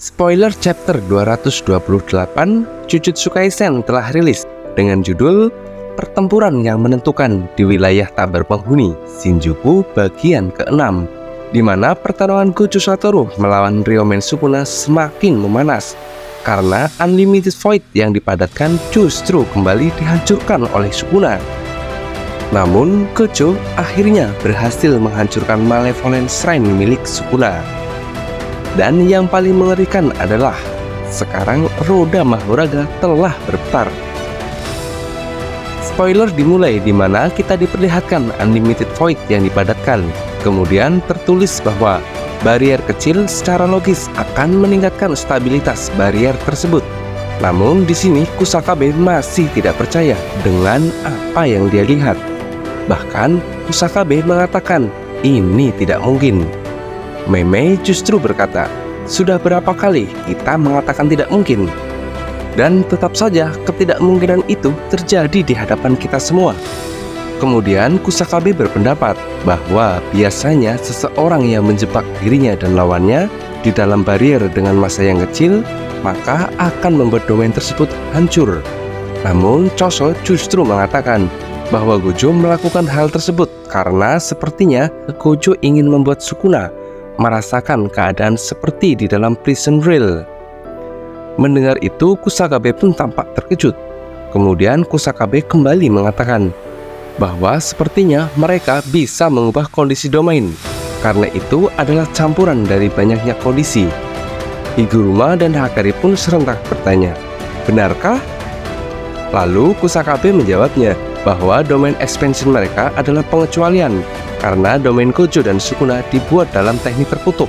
Spoiler chapter 228 Jujutsu Kaisen telah rilis dengan judul Pertempuran yang menentukan di wilayah tak berpenghuni Shinjuku bagian ke-6, di mana pertarungan Gojo Satoru melawan Ryomen Sukuna semakin memanas karena Unlimited Void yang dipadatkan justru kembali dihancurkan oleh Sukuna. Namun Gojo akhirnya berhasil menghancurkan Malevolent Shrine milik Sukuna. Dan yang paling mengerikan adalah sekarang roda Mahoraga telah berputar. Spoiler dimulai di mana kita diperlihatkan Unlimited Void yang dipadatkan. Kemudian tertulis bahwa barrier kecil secara logis akan meningkatkan stabilitas barrier tersebut. Namun di sini Kusakabe masih tidak percaya dengan apa yang dia lihat. Bahkan Kusakabe mengatakan ini tidak mungkin. Meme justru berkata, sudah berapa kali kita mengatakan tidak mungkin? Dan tetap saja ketidakmungkinan itu terjadi di hadapan kita semua. Kemudian Kusakabe berpendapat bahwa biasanya seseorang yang menjebak dirinya dan lawannya di dalam barrier dengan massa yang kecil, maka akan membuat domain tersebut hancur. Namun Choso justru mengatakan bahwa Gojo melakukan hal tersebut karena sepertinya Gojo ingin membuat Sukuna merasakan keadaan seperti di dalam prison rail. Mendengar itu Kusakabe pun tampak terkejut. Kemudian Kusakabe kembali mengatakan bahwa sepertinya mereka bisa mengubah kondisi domain. Karena itu adalah campuran dari banyaknya kondisi. Higuruma dan Hakari pun serentak bertanya, benarkah? Lalu Kusakabe menjawabnya bahwa domain expansion mereka adalah pengecualian karena domain Gojo dan Sukuna dibuat dalam teknik terkutuk.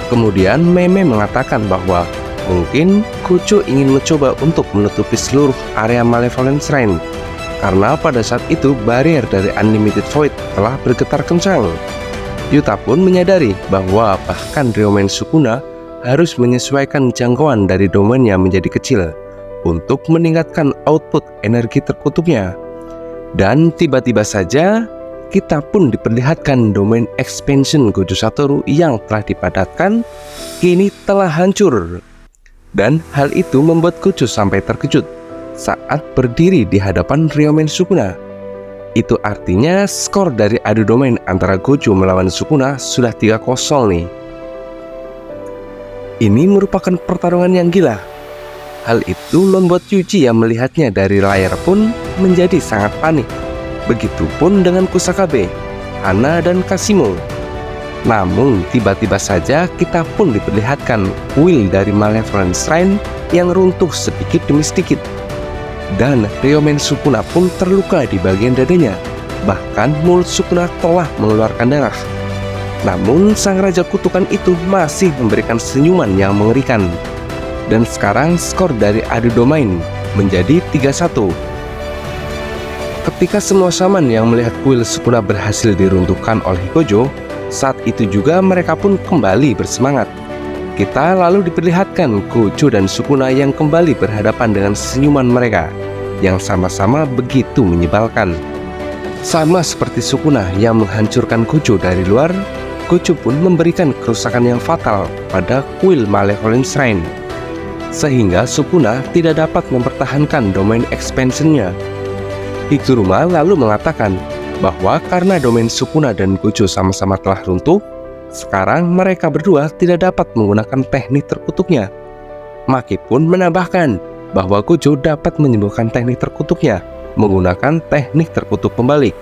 Kemudian Meme mengatakan bahwa mungkin Gojo ingin mencoba untuk menutupi seluruh area Malevolent Shrine karena pada saat itu barrier dari Unlimited Void telah bergetar kencang. Yuta pun menyadari bahwa bahkan Ryomen Sukuna harus menyesuaikan jangkauan dari domainnya menjadi kecil untuk meningkatkan output energi terkutuknya. Dan tiba-tiba saja kita pun diperlihatkan domain expansion Gojo Satoru yang telah dipadatkan kini telah hancur. Dan hal itu membuat Gojo sampai terkejut saat berdiri di hadapan Ryomen Sukuna. Itu artinya skor dari adu domain antara Gojo melawan Sukuna sudah 3-0 nih. Ini merupakan pertarungan yang gila. Hal itu membuat Yuji yang melihatnya dari layar pun menjadi sangat panik. Begitupun dengan Kusakabe, Hana, dan Kasimo. Namun tiba-tiba saja kita pun diperlihatkan kuil dari Malevolent Shrine yang runtuh sedikit demi sedikit. Dan Ryomen Sukuna pun terluka di bagian dadanya. Bahkan mulut Sukuna telah mengeluarkan darah. Namun sang Raja Kutukan itu masih memberikan senyuman yang mengerikan. Dan sekarang skor dari adu domain menjadi 3-1. Ketika semua shaman yang melihat kuil Sukuna berhasil diruntuhkan oleh Gojo, saat itu juga mereka pun kembali bersemangat. Kita lalu diperlihatkan Gojo dan Sukuna yang kembali berhadapan dengan senyuman mereka yang sama-sama begitu menyebalkan. Sama seperti Sukuna yang menghancurkan Gojo dari luar, Gojo pun memberikan kerusakan yang fatal pada kuil Malevolent Shrine, sehingga Sukuna tidak dapat mempertahankan domain expansionnya. Higuruma lalu mengatakan bahwa karena domain Sukuna dan Gojo sama-sama telah runtuh, sekarang mereka berdua tidak dapat menggunakan teknik terkutuknya. Maki pun menambahkan bahwa Gojo dapat menyembuhkan teknik terkutuknya menggunakan teknik terkutuk pembalik.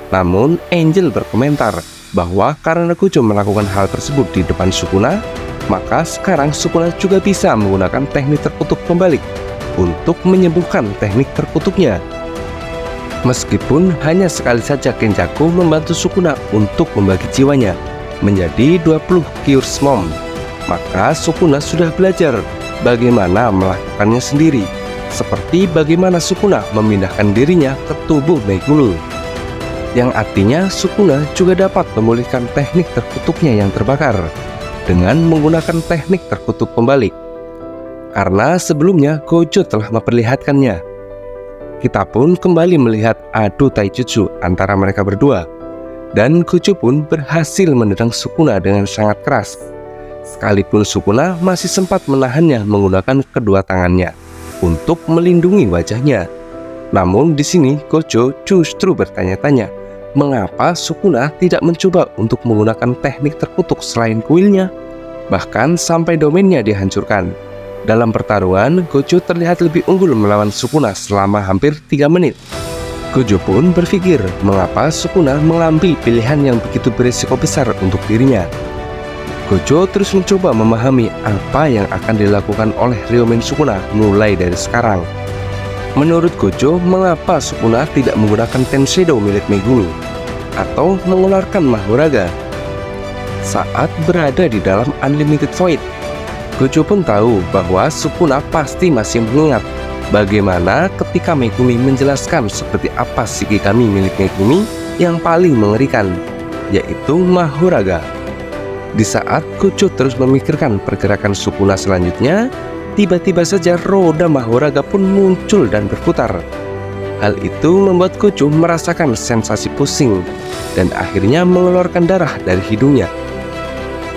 Namun Angel berkomentar bahwa karena Gojo melakukan hal tersebut di depan Sukuna, maka sekarang Sukuna juga bisa menggunakan teknik terkutuk pembalik untuk menyembuhkan teknik terkutuknya. Meskipun hanya sekali saja Kenjaku membantu Sukuna untuk membagi jiwanya menjadi 20 Cures Mom, maka Sukuna sudah belajar bagaimana melakukannya sendiri, seperti bagaimana Sukuna memindahkan dirinya ke tubuh Megulu, yang artinya Sukuna juga dapat memulihkan teknik terkutuknya yang terbakar dengan menggunakan teknik terkutuk pembalik. Karena sebelumnya Gojo telah memperlihatkannya. Kita pun kembali melihat adu taijutsu antara mereka berdua. Dan Gojo pun berhasil menendang Sukuna dengan sangat keras. Sekalipun Sukuna masih sempat menahannya menggunakan kedua tangannya untuk melindungi wajahnya. Namun di sini Gojo justru bertanya-tanya, mengapa Sukuna tidak mencoba untuk menggunakan teknik terkutuk selain kuilnya? Bahkan sampai domainnya dihancurkan. Dalam pertarungan, Gojo terlihat lebih unggul melawan Sukuna selama hampir 3 menit. Gojo pun berpikir mengapa Sukuna mengambil pilihan yang begitu berisiko besar untuk dirinya. Gojo terus mencoba memahami apa yang akan dilakukan oleh Ryomen Sukuna mulai dari sekarang. Menurut Gojo, mengapa Sukuna tidak menggunakan Tenseido milik Megumi atau mengeluarkan Mahoraga saat berada di dalam Unlimited Void? Gojo pun tahu bahwa Sukuna pasti masih mengingat bagaimana ketika Megumi menjelaskan seperti apa Shikigami milik Megumi yang paling mengerikan, yaitu Mahoraga. Di saat Gojo terus memikirkan pergerakan Sukuna selanjutnya, tiba-tiba saja roda Mahoraga pun muncul dan berputar. Hal itu membuat Gojo merasakan sensasi pusing dan akhirnya mengeluarkan darah dari hidungnya.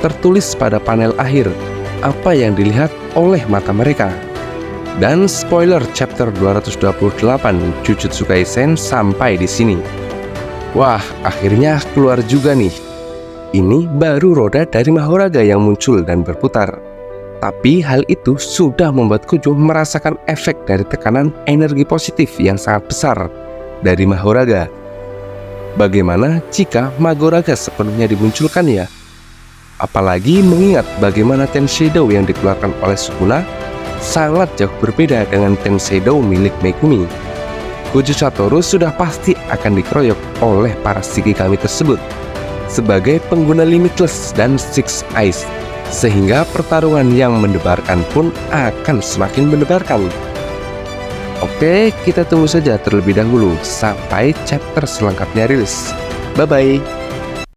Tertulis pada panel akhir apa yang dilihat oleh mata mereka. Dan spoiler chapter 228 Jujutsu Kaisen sampai di sini. Wah, akhirnya keluar juga nih. Ini baru roda dari Mahoraga yang muncul dan berputar. Tapi hal itu sudah membuat Gojo merasakan efek dari tekanan energi positif yang sangat besar dari Mahoraga. Bagaimana jika Mahoraga sepenuhnya dimunculkan ya? Apalagi mengingat bagaimana Tenseido yang dikeluarkan oleh Sukuna sangat jauh berbeda dengan Tenseido milik Megumi. Gojo Satoru sudah pasti akan dikeroyok oleh para Shikigami tersebut sebagai pengguna Limitless dan Six Eyes, sehingga pertarungan yang mendebarkan pun akan semakin mendebarkan. Oke, kita tunggu saja terlebih dahulu sampai chapter selengkapnya rilis. Bye-bye.